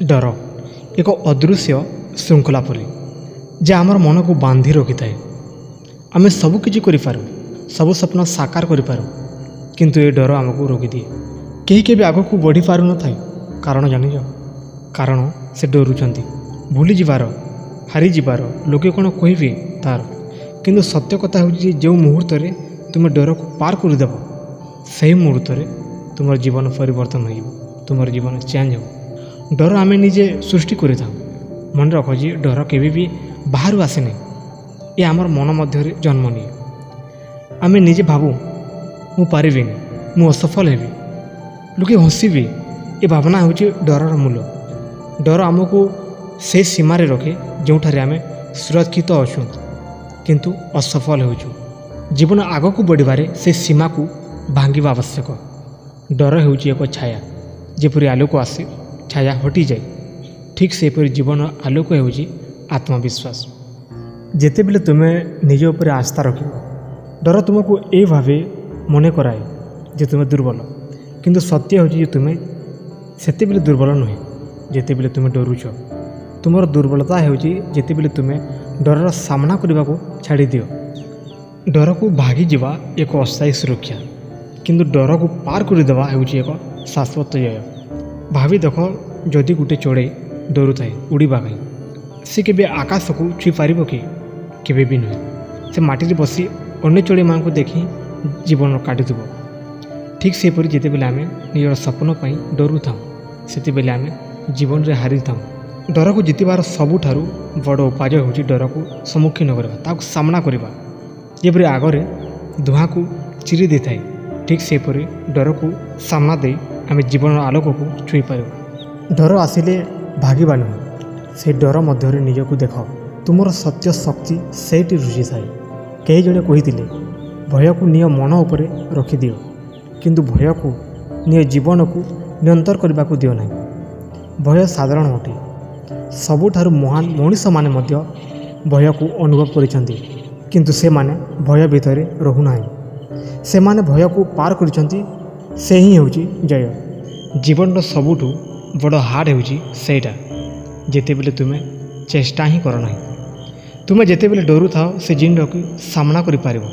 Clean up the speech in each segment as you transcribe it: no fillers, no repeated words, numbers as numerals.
डर एक अदृश्य श्रृंखला परी जे आमर मन को बांधि रखि थाए। आमे सब किछि करि पारू, सब सपना साकार करि पारू, किंतु ये डर आमको रोकी दिए। केही केबे आगो को बढ़ी पारू न थाए। कारण जानि जो कारण से डरुचंती भूली जिबार, हारी जिबार, लोके कोन कहिबे तार। किंतु सत्य कथा होछि जे मुहूर्त रे तुम डर को पार कर देव, सही मुहूर्त रे तुम जीवन परिवर्तन हो, तुम जीवन चेंज हो। डर आमे निजे सृष्टि करि था। मन रख जे डर केबे भी बाहर आसे नहीं, ये आमर मन मध्य जन्म निये। आमे निजे भाबू मु पारिबिनी, मु असफल हेबी, लोके हसिबे, ये भावना होछि डरर मूल। डर आमको से सीमार रखे जोठारे आमे सुरक्षित अच्छु किंतु असफल होचु। जीवन आग को बढ़िबारे से सीमा को भांगिबा आवश्यक। डर होछि एक छाया, जेपरि आलोक आसे छाया हटि जाए, ठीक सेपरि जीवन आलोक होछि आत्मविश्वास। जेते बेले तुमे निज उपर आस्था रखिब, डर तुमको ए भावे मने कराए जे तुमे दुर्बल, किंतु सत्य होछि जे तुमे सेते बेले दुर्बल नुहे जेते बेले तुमे डरुछ। तुमर दुर्बलता होछि जेते बेले तुमे डरर सामना करने को छाड़ी दियो। डर को भागी जीवा एक अस्थायी सुरक्षा, किंतु डर को पार कर देवा होछि एक शाश्वत जय। भावी देख, जदि गोटे चढ़ई डरू थाए उड़ीबा पाई, से केबे आकाश को छुई पारिबो कि? केबे भी नुहे। से माटी रे बसी अन्य चढ़ई मान को देखी जीवन काटुथिबो। ठीक सेपरि जेते बेले आमे निजर सपन पाई डरू थाउ, सेते बेले आमे जीवन रे हारि थाउ। डर को जितबार सबुठारु बड़ उपाय होछि डर को सम्मुखीन करबा, ताको सामना करबा। जेपरि आगरे धुआं को चिरी दे थाए, ठीक सेपरि डर को सामना दे आमे जीवन आलोक को छुई पारू। डर आसिले भागिबा नुहे, से डर मध्य निजको देख। तुमर सत्य शक्ति सेठी रुचि थाए। कई जणे कहिथिले भय को निय मन उपरे रखि दियो, किंतु भय को निय जीवन को नियंत्रण करबा को दियो नाही। भय साधारण अटे। सबुठारु महान मनीष माने मध्य भय को अनुभव करिसंती, किंतु से माने भय भितरे रहु नाही। से माने भय को पार करिसंती, से ही होची जय। जीवन सबुठु बड़ हार्ड होची सेटा जेते बेले तुमे चेष्टा ही कर नाही। तुमे जेते बेले डरू थाओ से जिन को सामना करि पारिबो,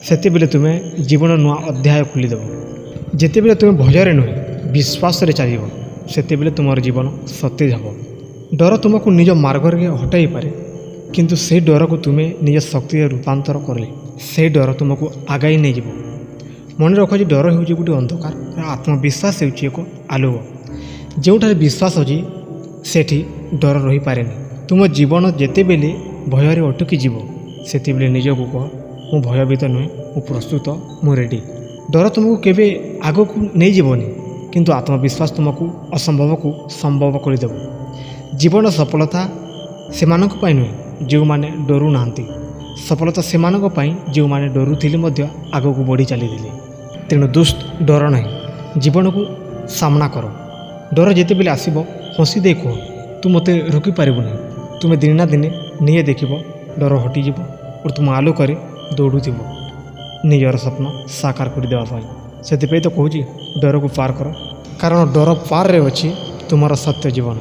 सेते बेले तुमे जीवन नुआ अध्याय खोली देबो। जेते बेले तुमे भयरे नुहे विश्वास रे चलिबो, सेते बेले तुमर जीवन सतेज हबो। डर तुमको निज मार्ग रे हटाई पारे, किंतु से डर को तुमे निज शक्ति रूपांतर करले से डर तुमको आगाई नहीं जीवो। मन रख जे डर होछि गोटे अंधकार, आत्मविश्वास होछि एक आलोक। जोठारे विश्वास अछि सेठी डर रही पारेनी। तुम जीवन जेते बेले भय रे अटकी जीवो, सेते बेले निज को कह मु भयभीत नुहे, मु प्रस्तुत, मु रेडी। डर तुमको केबे आग को नहीं जीवनी, किंतु आत्मविश्वास तुमको असंभव को संभव कर देबो। जीवन सफलता सेमानक पाई नुहे जो माने डरू नांती, सफलता सेमानक पाई जो माने डरू थिले मध्य आग को बढ़ी चली दिले। तेणु दोस्त डर नहीं, जीवन को सामना करो। डर जेते बेले आसीबो हसी दे कह तू मते रोकी पारिबु नहीं। तुमे दिन ना दिने निये देखिबो डर हटी जीवो और तुम आलोकरे दौड़ुथिबो निजर स्वप्न साकार कर देवा पाई। सेति पे तो कहूची डर को पार करो, कारण डर पार रे अछि तुमर सत्य जीवन।